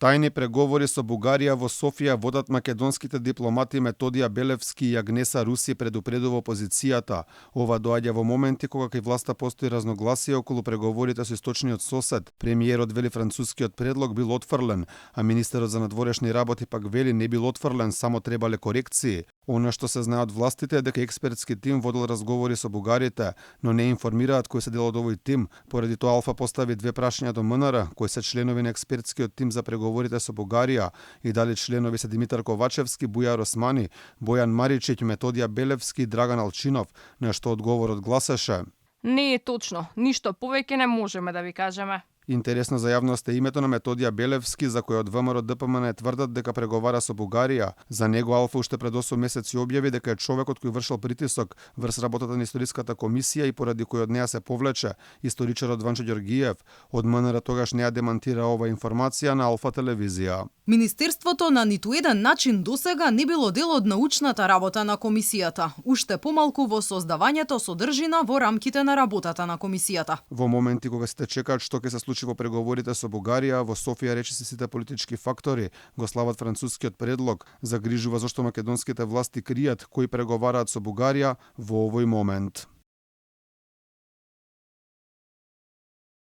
Тајни преговори со Бугарија во Софија водат македонските дипломати Методија Белевски и Агнеса Руси, предупредува опозицијата. Ова доаѓа во моменти кога кај власта постои разногласие околу преговорите со источниот сосед. Премиерот вели францускиот предлог бил отфрлен, а министерот за надворешни работи пак вели не бил отфрлен, само требале корекции. Она што се знае од властите е дека експертски тим водел разговори со бугарите, но не информираат кој се дел од овој тим. Поради тоа Алфа постави две прашања до МНР, кои се членови на експертскиот тим за преговорите со Бугарија и дали членови се Димитар Ковачевски, Бујар Османи, Бојан Маричиќ, Методија Белевски и Драган Алчинов, на што одговорот гласеше: Не е точно, ништо повеќе не можеме да ви кажеме. Интересно за јавноста е името на Методија Белевски, за кој од ВМРО ДПМН тврдат дека преговара со Бугарија. За него Алфа уште пред 8 месеци објави дека е човекот кој вршил притисок врз работата на историската комисија и поради кој од неа се повлече историчарот Ванчо Ѓоргиев. Од МНР тогаш не ја демантира ова информација на Алфа телевизија. Министерството на ниту еден начин досега не било дел од научната работа на комисијата, уште помалку во создавањето содржина во рамките на работата на комисијата. Во моменти кога сите чекаат што ќе се случи во преговорите со Бугарија, во Софија речиси сите политички фактори го слават францускиот предлог, загрижува зашто македонските власти кријат кои преговараат со Бугарија во овој момент.